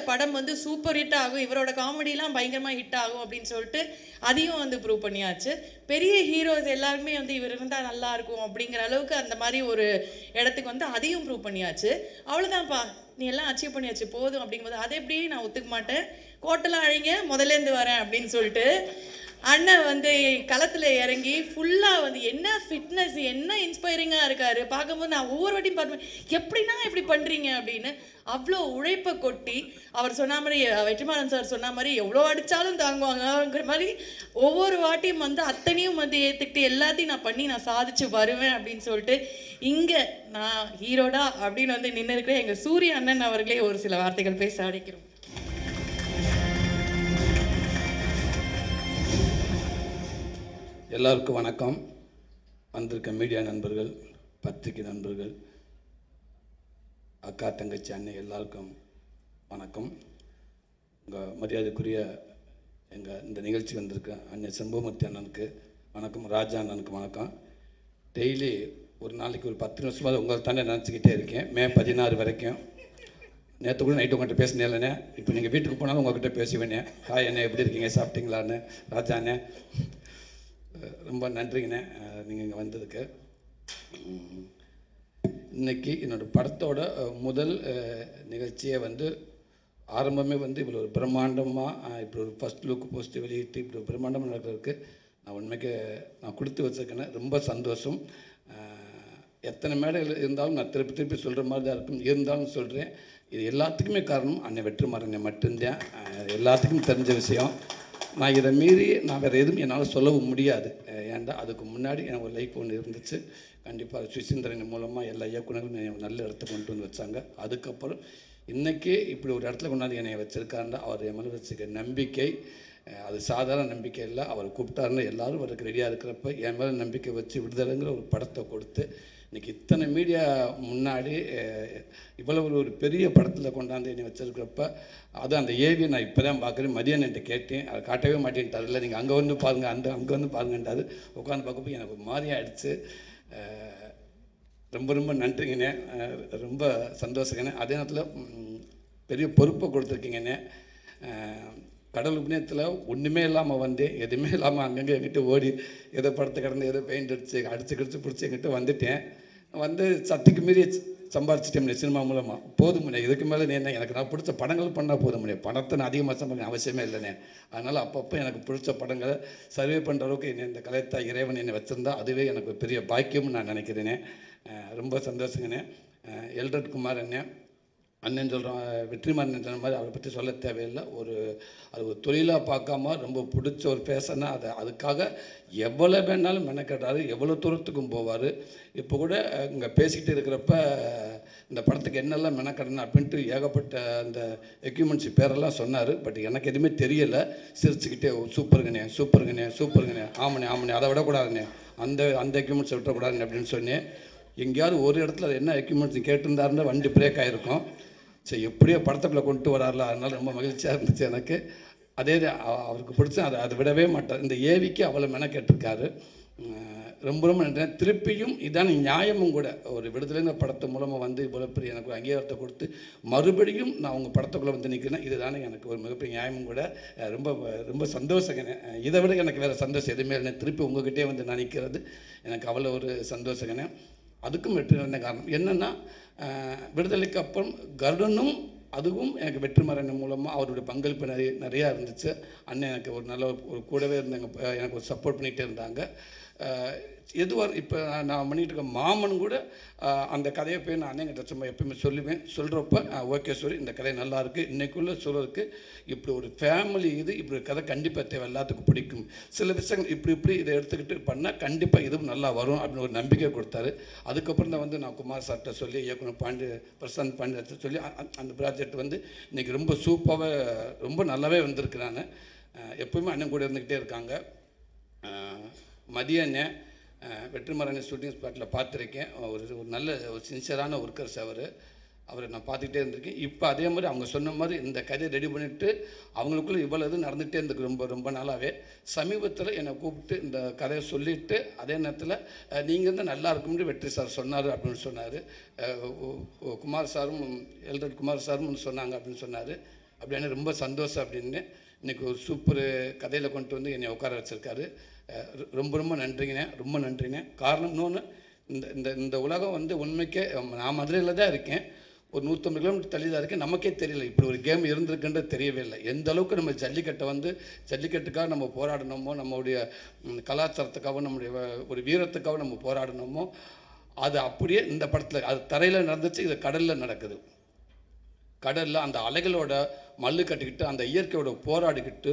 படம் வந்து super hit ஆகும், இவரோட காமெடிலாம் பயங்கரமாக ஹிட் ஆகும் அப்படின்னு சொல்லிட்டு அதையும் வந்து ப்ரூவ் பண்ணியாச்சு. பெரிய ஹீரோஸ் எல்லாருமே வந்து இவர் இருந்தால் நல்லா இருக்கும் அப்படிங்கிற அளவுக்கு அந்த மாதிரி ஒரு இடத்துக்கு வந்து அதையும் ப்ரூவ் பண்ணியாச்சு. அவ்வளோதான்ப்பா, நீ எல்லாம் அச்சீவ் பண்ணியாச்சு போதும் அப்படிங்கும்போது அதை எப்படி நான் ஒத்துக்க மாட்டேன். கோட்டெல்லாம் அழிங்க, முதலேருந்து வரேன் அப்படின்னு சொல்லிட்டு அண்ணன் வந்து களத்தில் இறங்கி ஃபுல்லாக வந்து என்ன ஃபிட்னஸ், என்ன இன்ஸ்பைரிங்காக இருக்கார். பார்க்கும்போது நான் ஒவ்வொரு வாட்டியும் பார்ப்பேன், எப்படின்னா இப்படி பண்ணுறீங்க அப்படின்னு. அவ்வளோ உழைப்பை கொட்டி அவர் சொன்ன மாதிரி, வெற்றிமாறன் சார் சொன்ன மாதிரி எவ்வளோ அடித்தாலும் தாங்குவாங்கங்கிற மாதிரி ஒவ்வொரு வாட்டியும் வந்து அத்தனையும் வந்து ஏற்றுக்கிட்டு எல்லாத்தையும் நான் பண்ணி நான் சாதிச்சு வருவேன் அப்படின்னு சொல்லிட்டு இங்கே நான் ஹீரோடா அப்படின்னு வந்து நின்று இருக்கிற எங்கள் சூரிய அண்ணன் அவர்களே ஒரு சில வார்த்தைகள் பேச அழைக்கிறோம். எல்லாருக்கும் வணக்கம். வந்திருக்க மீடியா நண்பர்கள், பத்திரிகை நண்பர்கள், அக்கா தங்கச்சி அண்ணன் எல்லாருக்கும் வணக்கம். உங்கள் மரியாதைக்குரிய இந்த நிகழ்ச்சி வந்திருக்க அண்ணன் செம்பமூர்த்தி அண்ணனுக்கு வணக்கம், ராஜா அண்ணனுக்கு வணக்கம். டெய்லி ஒரு நாளைக்கு ஒரு 10 நிமிஷமாவது உங்களை தானே நினச்சிக்கிட்டே இருக்கேன். மே 16 வரைக்கும். நேற்று கூட நைட்டு உங்கள்கிட்ட பேசினேன். இப்போ நீங்கள் வீட்டுக்கு போனாலும் உங்கள்கிட்ட பேசுவேனே. ஹாய் அண்ணே, எப்படி இருக்கீங்க, சாப்பிட்டீங்களான்னு. ராஜா அண்ணே ரொம்ப நன்றிங்கண்ணே நீங்கள் இங்கே வந்ததுக்கு. இன்றைக்கி என்னோடய படத்தோட முதல் நிகழ்ச்சியை வந்து ஆரம்பமே வந்து இவ்வளோ ஒரு பிரம்மாண்டமாக இப்படி ஒரு ஃபஸ்ட் லுக் போஸ்ட்டு வெளியிட்டு இப்படி ஒரு பிரம்மாண்டமாக நடக்கிறதுக்கு நான் உண்மைக்கு நான் கொடுத்து வச்சுருக்கேன்னு ரொம்ப சந்தோஷம். எத்தனை மேடைகள் இருந்தாலும் நான் திருப்பி சொல்கிற மாதிரி தான் இருக்கும். இருந்தாலும் சொல்கிறேன், இது எல்லாத்துக்குமே காரணம் அண்ணன் வெற்றிமாறன் மட்டும்தான். எல்லாத்துக்கும் தெரிஞ்ச விஷயம். நான் இதை மீறி நான் வேறு எதுவும் என்னால் சொல்லவும் முடியாது. ஏன்டா அதுக்கு முன்னாடி எனக்கு ஒரு லைஃப் ஒன்று இருந்துச்சு. கண்டிப்பாக சுசீந்திரன் மூலமாக எல்லா இயக்குநர்களும் நல்ல இடத்துக்கு கொண்டு வந்து வச்சாங்க. அதுக்கப்புறம் இன்றைக்கி இப்படி ஒரு இடத்துல கொண்டாந்து என்னை வச்சுருக்காருன்னா அவர் என் மேலே வச்சுருக்க நம்பிக்கை அது சாதாரண நம்பிக்கை இல்லை. அவர் கூப்பிட்டாருன்னு எல்லோரும் அவருக்கு ரெடியாக இருக்கிறப்ப என் மேலே நம்பிக்கை வச்சு விடுதலைங்கிற ஒரு படத்தை கொடுத்து இன்றைக்கி இத்தனை மீடியா முன்னாடி இவ்வளோ ஒரு பெரிய படத்தில் கொண்டாந்து என்னை வச்சுருக்கிறப்ப அது அந்த ஏவியை நான் இப்போ தான் பார்க்குறேன். மதியம் என்கிட்ட கேட்டேன், அதை காட்டவே மாட்டேன்ட்டார். இல்லை நீங்கள் அங்கே வந்து பாருங்கள், அங்கே வந்து பாருங்கன்றாரு. உட்காந்து பார்க்கப்போ எனக்கு ஒரு மாதிரி ஆகிடுச்சு. ரொம்ப நன்றிங்கண்ணே, ரொம்ப சந்தோஷங்கண்ணே. அதே நேரத்தில் பெரிய பொறுப்பை கொடுத்துருக்கீங்கண்ணே. கடவுள் புண்ணியத்தில் ஒன்றுமே இல்லாமல் வந்தேன், எதுவுமே இல்லாமல் அங்கங்கே எங்கிட்ட ஓடி ஏதோ படத்தை கடந்து ஏதோ பெயிண்ட் அடித்து கிடிச்சு பிடிச்சி எங்கிட்ட வந்துட்டேன். வந்து சக்திக்கு மீறி சம்பாரிச்சிட்டேன் சினிமா மூலமாக. போதும் முடியாது, இதுக்கு மேலே நீ என்ன, எனக்கு நான் பிடிச்ச படங்கள் பண்ணால் போதும் முடியாது. பணத்தை நான் அதிகமாக சம்பாதிக்க அவசியமே இல்லைண்ணே. அதனால் அப்பப்போ எனக்கு பிடிச்ச படங்களை சர்வே பண்ணுற அளவுக்கு என்னை இந்த கலைத்தா இறைவன் என்னை வச்சுருந்தா அதுவே எனக்கு பெரிய பாக்கியம்னு நான் நினைக்கிறேனே. ரொம்ப சந்தோஷங்கண்ணே. எல்ரட் குமார் அண்ணன் சொல்கிறோம், வெற்றிமாறன் சொன்ன மாதிரி அவரை பற்றி சொல்ல தேவையில்லை. அது ஒரு தொழிலாக பார்க்காம ரொம்ப பிடிச்ச ஒரு பேசனா அதுக்காக எவ்வளோ வேணாலும் மெனக்கட்டார், எவ்வளோ தூரத்துக்கும் போவார். இப்போ கூட இங்கே பேசிக்கிட்டு இருக்கிறப்ப இந்த படத்துக்கு என்னெல்லாம் மெனக்கடணும் அப்படின்ட்டு ஏகப்பட்ட அந்த எக்யூப்மெண்ட்ஸ் பேரெல்லாம் சொன்னார். பட் எனக்கு எதுவுமே தெரியலை. சிரிச்சுக்கிட்டே சூப்பருங்கண்ணே, ஆமண்ணே அதை விடக்கூடாதுண்ணே, அந்த எக்யூப்மெண்ட்ஸை விட்டக்கூடாதுண்ணே அப்படின்னு சொன்னேன். எங்கேயாவது ஒரு இடத்துல என்ன எக்யூப்மெண்ட்ஸ் கேட்டிருந்தாருன்னா வண்டி பிரேக் ஆகிருக்கும். சரி, எப்படியோ படத்துக்குள்ளே கொண்டு வராருல, அதனால் ரொம்ப மகிழ்ச்சியாக இருந்துச்சு எனக்கு. அதே அவருக்கு பிடிச்ச அதை விடவே மாட்டார். இந்த ஏவிக்கு அவ்வளோ மெனக்கேட்டிருக்காரு. ரொம்ப நன்றி. திருப்பியும் இதான நியாயமும் கூட. ஒரு விடுதலைங்கிற படத்து மூலமாக வந்து இவ்வளோ பெரிய எனக்கு ஒரு அங்கீகாரத்தை கொடுத்து மறுபடியும் நான் உங்கள் படத்துக்குள்ளே வந்து நிற்கிறேன். இதுதானே எனக்கு ஒரு மிகப்பெரிய நியாயமும் கூட. ரொம்ப சந்தோஷங்க. இதை விட எனக்கு வேறு சந்தோஷம் எதுவுமே இல்லை. திருப்பி உங்கள்கிட்டே வந்து நான் நிற்கிறது எனக்கு அவ்வளோ ஒரு சந்தோஷங்கண்ணே. அதுக்கும் வெற்றி வந்த காரணம் என்னென்னா, விடுதலைக்கு அப்புறம் கருடனும் அதுவும் எனக்கு வெற்றிமாறன் மூலமாக அவருடைய பங்களிப்பு நிறையா இருந்துச்சு. அண்ணன் எனக்கு ஒரு நல்ல ஒரு கூடவே இருந்தாங்க, எனக்கு ஒரு சப்போர்ட் பண்ணிகிட்டே இருந்தாங்க. எதுவாக இப்போ நான் பண்ணிகிட்டு இருக்க மாமன் கூட அந்த கதையை போய் நான் அண்ணங்கிட்ட சும்மா எப்பயுமே சொல்லுவேன். சொல்கிறப்ப ஓகே சொல்லி இந்த கதை நல்லாயிருக்கு, இன்றைக்குள்ளே சொல்கிறதுக்கு இப்படி ஒரு ஃபேமிலி இப்படி ஒரு கதை கண்டிப்பாக தேவை, எல்லாத்துக்கும் பிடிக்கும். சில விஷயங்கள் இப்படி இதை எடுத்துக்கிட்டு பண்ணால் கண்டிப்பாக இதுவும் நல்லா வரும் அப்படின்னு ஒரு நம்பிக்கை கொடுத்தாரு. அதுக்கப்புறம் தான் வந்து நான் குமார் சார்கிட்ட சொல்லி இயக்குனர் பிரசாந்த் பாண்டியத்தை சொல்லி அந்த ப்ராஜெக்ட் வந்து இன்றைக்கி ரொம்ப சூப்பராக ரொம்ப நல்லாவே வந்திருக்கு. நான் எப்போயுமே அண்ணன் கூட இருந்துக்கிட்டே இருக்காங்க. மதிய வெற்றிமாறன் ஷூட்டிங் ஸ்பாட்டில் பார்த்துருக்கேன். ஒரு நல்ல ஒரு சின்சியரான ஒர்க்கர்ஸ் அவரை நான் பார்த்துக்கிட்டே இருந்திருக்கேன். இப்போ அதே மாதிரி அவங்க சொன்ன மாதிரி இந்த கதையை ரெடி பண்ணிவிட்டு அவங்களுக்குள்ளே இவ்வளோ இது நடந்துகிட்டே இருந்துருக்கு ரொம்ப நாளாகவே. சமீபத்தில் என்னை கூப்பிட்டு இந்த கதையை சொல்லிவிட்டு அதே நேரத்தில் நீங்கள் இருந்தால் நல்லா இருக்கும்னு வெற்றி சார் சொன்னார் அப்படின்னு சொன்னார். குமார் சாரும் எல்ரட் குமார் சாரும் சொன்னாங்க அப்படின்னு சொன்னார். அப்படின்னு ரொம்ப சந்தோஷம் அப்படின்னு இன்றைக்கி ஒரு சூப்பர் கதையில் கொண்டு வந்து என்னை உட்கார வச்சுருக்காரு. ரொம்ப ரொம்ப நன்றிங்கண்ணே, ரொம்ப நன்றிங்க. காரணம் இன்னொன்று, இந்த இந்த இந்த உலகம் வந்து உண்மைக்கே நான் மதுரையில் தான் இருக்கேன், ஒரு 150 கிலோமீட்டர் தள்ளி தான் இருக்கேன். நமக்கே தெரியல இப்படி ஒரு கேம் இருந்திருக்குன்றது தெரியவே இல்லை. எந்த அளவுக்கு நம்ம ஜல்லிக்கட்டை வந்து ஜல்லிக்கட்டுக்காக நம்ம போராடணுமோ, நம்மளுடைய கலாச்சாரத்துக்காகவும் நம்முடைய ஒரு வீரத்துக்காகவும் நம்ம போராடணுமோ, அது அப்படியே இந்த படத்தில் அது தரையில் நடந்துச்சு, இது கடலில் நடக்குது. கடலில் அந்த அலைகளோட மல்லு கட்டிக்கிட்டு அந்த இயற்கையோட போராடிக்கிட்டு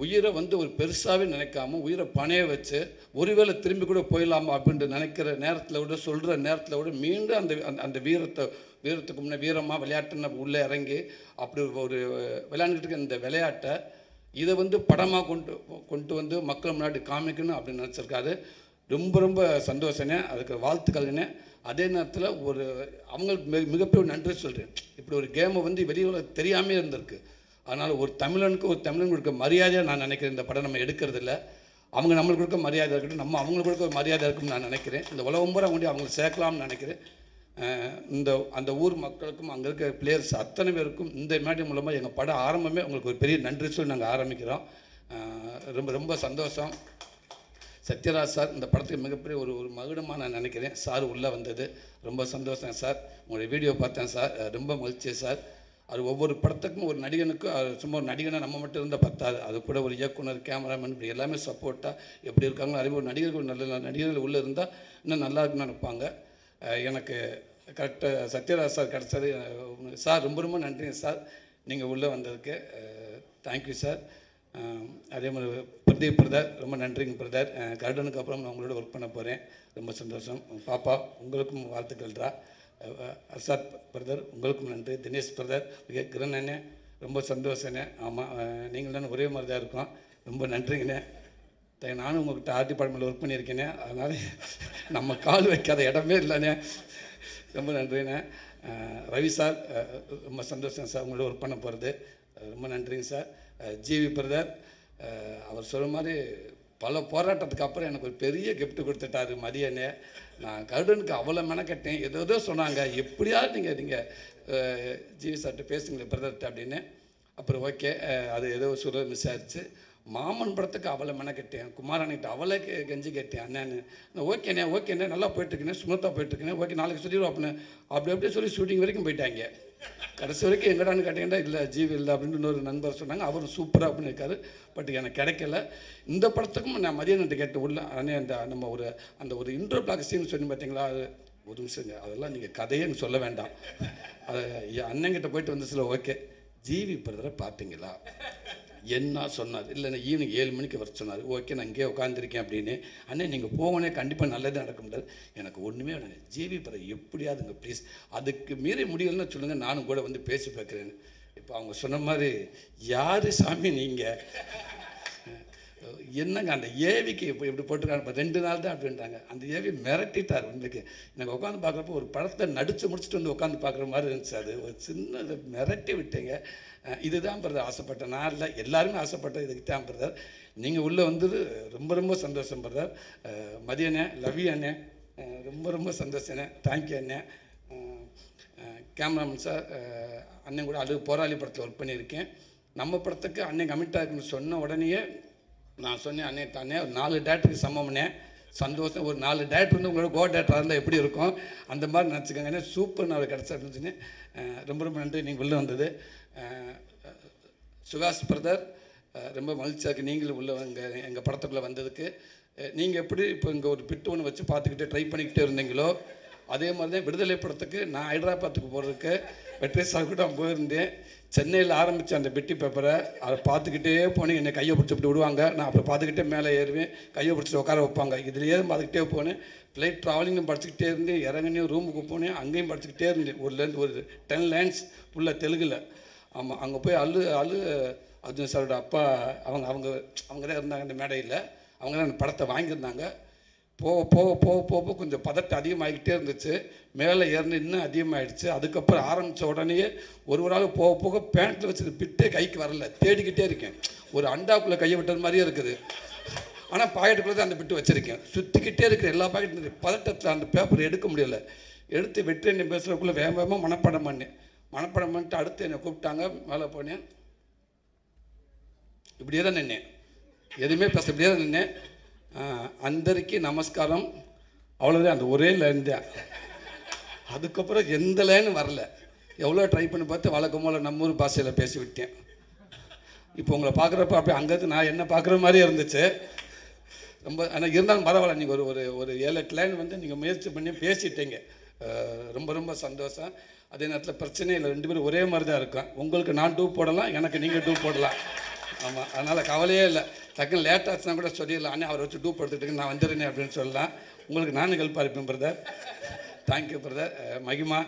உயிரை வந்து ஒரு பெருசாகவே நினைக்காம உயிரை பணைய வச்சு ஒருவேளை திரும்பி கூட போயிடலாமா அப்படின்ட்டு நினைக்கிற நேரத்தில் விட சொல்கிற நேரத்தில் விட மீண்டும் அந்த அந்த வீரத்துக்கு முன்னே வீரமாக விளையாட்டுன்னு உள்ளே இறங்கி அப்படி ஒரு விளையாண்டுக்கிட்டு இருக்க இந்த விளையாட்டை இதை வந்து படமாக கொண்டு வந்து மக்கள் முன்னாடி காமிக்கணும் அப்படின்னு நினச்சிருக்காரு. ரொம்ப ரொம்ப சந்தோஷனே, அதுக்கு வாழ்த்துக்கள்னே. அதே நேரத்தில் ஒரு அவங்களுக்கு மிகப்பெரிய நன்றி சொல்கிறேன். இப்படி ஒரு கேமை வந்து வெளியில் தெரியாமே இருந்திருக்கு. அதனால் ஒரு தமிழனுக்கு கொடுக்க மரியாதையாக நான் நினைக்கிறேன். இந்த படம் நம்ம எடுக்கிறது இல்லை, அவங்க நம்மளுக்கு கொடுக்க மரியாதை இருக்கட்டும், நம்ம அவங்களுக்கு கொடுக்க ஒரு மரியாதை இருக்குன்னு நான் நினைக்கிறேன். இந்த உலகம் பூரா கொண்டு அவங்களுக்கு சேர்க்கலாம்னு நினைக்கிறேன். அந்த ஊர் மக்களுக்கும் அங்கே இருக்க பிளேயர்ஸ் அத்தனை பேருக்கும் இந்த மேடை மூலமாக எங்கள் படம் ஆரம்பமே உங்களுக்கு ஒரு பெரிய நன்றி சொல்லி நாங்கள் ஆரம்பிக்கிறோம். ரொம்ப ரொம்ப சந்தோஷம். சத்யராஜ் சார் இந்த படத்துக்கு மிகப்பெரிய ஒரு மகுடமாக நான் நினைக்கிறேன். சார் உள்ளே வந்தது ரொம்ப சந்தோஷம் சார். உங்களுடைய வீடியோ பார்த்தேன் சார், ரொம்ப மகிழ்ச்சி சார். அது ஒவ்வொரு படத்துக்கும் ஒரு நடிகனுக்கு சும்மா ஒரு நடிகனை நம்ம மட்டும் இருந்தால் பத்தாது, அது கூட ஒரு இயக்குனர், கேமராமேன், இப்படி எல்லாமே சப்போர்ட்டாக எப்படி இருக்காங்களோ அதே ஒரு நடிகர்கள் நல்ல நடிகர்கள் உள்ளே இருந்தால் இன்னும் நல்லா இருக்குன்னு நினைப்பாங்க. எனக்கு கரெக்டாக சத்யராஜ் சார் கிடச்சது சார். ரொம்ப ரொம்ப நன்றிங்க சார், நீங்கள் உள்ளே வந்ததுக்கு. Thank you sir. அதே மாதிரி பிரதீப் பிரதர், ரொம்ப நன்றிங்க பிரதர். கருடனுக்கு அப்புறம் நான் உங்களோட ஒர்க் பண்ண போகிறேன், ரொம்ப சந்தோஷம். பாப்பா உங்களுக்கும் வாழ்த்துக்கள்ரா. அர்ஷாத் பிரதர் உங்களுக்கும் நன்றி. தினேஷ் பிரதர், கிரண் அண்ணே ரொம்ப சந்தோஷண்ணே. ஆமாம், நீங்கள் தானே ஒரே மாதிரி தான் இருக்கோம், ரொம்ப நன்றிங்கண்ணே. நானும் உங்கள்கிட்ட ஆர்ட் டிபார்ட்மெண்ட்டில் ஒர்க் பண்ணியிருக்கேனே, அதனால் நம்ம கால் வைக்காத இடமே இல்லைண்ணே, ரொம்ப நன்றிண்ணே. ரவி சார் ரொம்ப சந்தோஷம் சார் உங்களோட ஒர்க் பண்ண போகிறது, ரொம்ப நன்றிங்க சார். ஜிவி பிரதர், அவர் சொல்கிற மாதிரி பல போராட்டத்துக்கு அப்புறம் எனக்கு ஒரு பெரிய கிஃப்ட் கொடுத்துட்டாரு மதியனே. நான் கருடனுக்கு அவ்வளோ மெனக்கட்டேன், ஏதோ சொன்னாங்க, எப்படியாவது நீங்கள் ஜிவி சார்கிட்ட பேசுங்களேன் பிரதர்கிட்ட அப்படின்னு. அப்புறம் ஓகே, அது ஏதோ சொல்ல மிஸ் ஆயிடுச்சு. மாமன் படத்துக்கு அவளை மெனக்கட்டேன், குமாரனிட்ட அவளை கெஞ்சி கேட்டேன், அண்ணன்னு ஓகேண்ணே நல்லா போயிட்டுருக்கேன், ஸ்மூத்தாக போயிட்டுருக்கேன், ஓகே நாளைக்கு சொல்லிடுவோம் அப்படின்னு. அப்படியே சொல்லி ஷூட்டிங் வரைக்கும் போயிட்டாங்க. கடைசி வரைக்கும் எங்கடான்னு கேட்டீங்கன்னா இல்லை ஜீவி இல்லை அப்படின்னு இன்னொரு நண்பர் சொன்னாங்க, அவரும் சூப்பராக அப்படின்னு இருக்காரு. பட் எனக்கு கிடைக்கல. இந்த படத்துக்கும் நான் மதியானத்தை கேட்டு உள்ள அண்ணே நம்ம அந்த ஒரு இன்ட்ரோ பிளாக் சீன் சொல்லி பார்த்தீங்களா, அது ஒரு நிமிஷங்க, அதெல்லாம் நீங்கள் கதையேன்னு சொல்ல வேண்டாம். அது அண்ணங்கிட்ட போயிட்டு வந்து சில ஓகே ஜிவி பிரதரை பார்த்தீங்களா என்ன சொன்னார், இல்லை நான் ஈவினிங் 7 மணிக்கு வர சொன்னார். ஓகே நான் இங்கேயே உட்காந்துருக்கேன் அப்படின்னு. அண்ணே நீங்கள் போகணே கண்டிப்பாக நல்லது நடக்க முடியாது. எனக்கு ஒன்றுமே வேணாங்க, ஜிவி பிரதர் எப்படியாதுங்க ப்ளீஸ், அதுக்கு மீறி முடியலன்னு சொல்லுங்கள், நானும் கூட வந்து பேசி பார்க்குறேன்னு. இப்போ அவங்க சொன்ன மாதிரி யார் சாமி நீங்கள் என்னங்க அந்த ஏவிக்கு இப்போ எப்படி போட்டிருக்காங்க, இப்போ 2 நாள் தான் அப்படின்றாங்க. அந்த ஏவி மிரட்டிட்டார் உண்மைக்கு. எனக்கு உட்காந்து பார்க்குறப்போ ஒரு படத்தை நடித்து முடிச்சுட்டு வந்து உட்காந்து பார்க்குற மாதிரி இருந்துச்சு. அது ஒரு சின்ன மிரட்டி விட்டீங்க. இதுதான் பிரதர் ஆசைப்பட்டேன், நான் இல்லை எல்லாருமே ஆசைப்பட்டேன், இதுக்கு தான் பிரதர். நீங்கள் உள்ளே வந்தது ரொம்ப ரொம்ப சந்தோஷம் பிரதர். மதியண்ணே, லவி அண்ணே ரொம்ப ரொம்ப சந்தோஷண்ணே, தேங்க்யூ அண்ணே. கேமராமேன் சார், அண்ணன் கூட அது போராளி படத்தில் ஒர்க் பண்ணியிருக்கேன். நம்ம படத்துக்கு அண்ணன் கமிட்டாக இருக்குன்னு சொன்ன உடனேயே நான் சொன்னேன், அண்ணே ஒரு 4 டேரக்டருக்கு சமம்னே, சந்தோஷம். ஒரு 4 டேரக்டர் வந்து உங்களோட டேரக்டராக இருந்தால் எப்படி இருக்கும் அந்த மாதிரி நினச்சிக்கோங்க. சூப்பர் நான் கிடச்சிருந்துச்சுன்னு ரொம்ப ரொம்ப நன்றி நீங்கள் உள்ளே வந்தது. சுகாஷ் பிரதர் ரொம்ப மகிழ்ச்சியாக இருக்குது நீங்களும் உள்ளே எங்கள் படத்துக்குள்ளே வந்ததுக்கு. நீங்கள் எப்படி இப்போ இங்கே ஒரு பிட்டு ஒன்று வச்சு பார்த்துக்கிட்டு ட்ரை பண்ணிக்கிட்டே இருந்தீங்களோ அதே மாதிரி தான் விடுதலை படத்துக்கு நான் ஹைதராபாத்துக்கு போகிறதுக்கு வெற்றி சார் கூட போயிருந்தேன். சென்னையில் ஆரம்பித்த அந்த பெட்டி பேப்பரை அதை பார்த்துக்கிட்டே போனேன். என்னை கையை பிடிச்சிட்டு விடுவாங்க, நான் அப்புறம் பார்த்துக்கிட்டே மேலே ஏறுவேன், கையை பிடிச்சிட்டு உட்கார வைப்பாங்க. இதுலேயே பார்த்துக்கிட்டே போனேன். ஃப்ளைட் ட்ராவலிங்கும் படிச்சுக்கிட்டே இருந்தேன், இறங்கினேன், ரூமுக்கு போனேன், அங்கேயும் படிச்சுக்கிட்டே இருந்தேன். ஒரு 10 லைன்ஸ் உள்ள தெலுங்கில். ஆமாம், அங்கே போய் அர்ஜுன் சாரோட அப்பா அவங்க தான் இருந்தாங்க அந்த மேடையில். அவங்க தான் அந்த படத்தை வாங்கியிருந்தாங்க. போக கொஞ்சம் பதட்டம் அதிகமாகிக்கிட்டே இருந்துச்சு. மேலே ஏறின இன்னும் அதிகமாகிடுச்சு. அதுக்கப்புறம் ஆரம்பித்த உடனேயே ஒரு ஆள் போக பேண்ட்டில் வச்சு பிட்டே கைக்கு வரல, தேடிக்கிட்டே இருக்கேன். ஒரு அண்டாக்குள்ளே கையை விட்டது மாதிரியே இருக்குது. ஆனால் பாக்கெட்டுக்குள்ளே தான் அந்த பிட்டு வச்சுருக்கேன். சுற்றிக்கிட்டே இருக்கிற எல்லா பாக்கெட்டும் பதட்டத்தில் அந்த பேப்பர் எடுக்க முடியலை. எடுத்து வெற்றி பேசுகிறக்குள்ளே வேகமாக மனப்பாடம் பண்ணேன். மனப்படம் பண்ணிட்டு அடுத்து என்னை கூப்பிட்டாங்க, மேலே போனேன். இப்படியே தான் நின்னேன், எதுவுமே பேச இப்படியே தான் நின்னேன். அந்தரிக்கு நமஸ்காரம், அவ்வளோதான், அந்த ஒரே லைன் தான். அதுக்கப்புறம் எந்த லைனும் வரல. எவ்வளோ ட்ரை பண்ணி பார்த்து வழக்கம் போல் நம்ம ஊர் பாஷையில் பேசி விட்டேன். இப்போ உங்களை பார்க்குறப்ப அப்படியே அங்கேருந்து நான் என்ன பார்க்குற மாதிரியே இருந்துச்சு. ரொம்ப ஆனால் இருந்தாலும் பரவாயில்ல, நீங்கள் ஒரு ஒரு 7-8 லைன் வந்து நீங்கள் முயற்சி பண்ணி பேசிட்டீங்க. ரொம்ப ரொம்ப சந்தோஷம். அதே நேரத்தில் பிரச்சனையே இல்லை, 2 பேரும் ஒரே மாதிரி தான் இருக்கும். உங்களுக்கு நான் டூ போடலாம், எனக்கு நீங்கள் டூ போடலாம். ஆமாம், அதனால் கவலையே இல்லை. டக்குன்னு லேட் ஆச்சுன்னா கூட சொல்லிடலாம், அண்ணே அவரை வச்சு டூ எடுத்துக்கிட்டு நான் வந்துடுறேன் அப்படின்னு சொல்லலாம். உங்களுக்கு நானும் ஹெல்ப்பாக இருப்பேன் பிரதர். Thank you brother. மகிமா,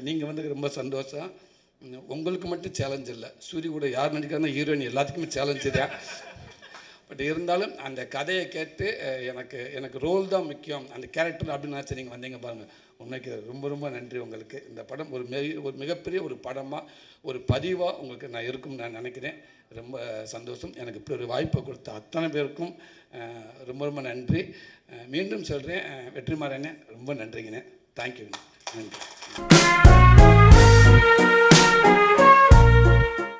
நீங்கள் வந்து ரொம்ப சந்தோஷம். உங்களுக்கு மட்டும் சேலஞ்ச் இல்லை, சூரிய கூட யார் நடிக்கிறாங்க ஹீரோயின் எல்லாத்துக்குமே சேலஞ்சு தான். பட் இருந்தாலும் அந்த கதையை கேட்டு எனக்கு ரோல் தான் முக்கியம், அந்த கேரக்டர் அப்படின்னு நினச்சி நீங்கள் வந்தீங்க பாருங்கள். உண்மைக்கு ரொம்ப ரொம்ப நன்றி உங்களுக்கு. இந்த படம் ஒரு மிகப்பெரிய ஒரு படமாக, ஒரு பதிவாக உங்களுக்கு நான் இருக்கும்னு நான் நினைக்கிறேன். ரொம்ப சந்தோஷம். எனக்கு இப்படி ஒரு வாய்ப்பை கொடுத்த அத்தனை பேருக்கும் ரொம்ப ரொம்ப நன்றி. மீண்டும் சொல்கிறேன், வெற்றிமாறனே ரொம்ப நன்றிங்கண்ணே. தேங்க்யூ, நன்றி.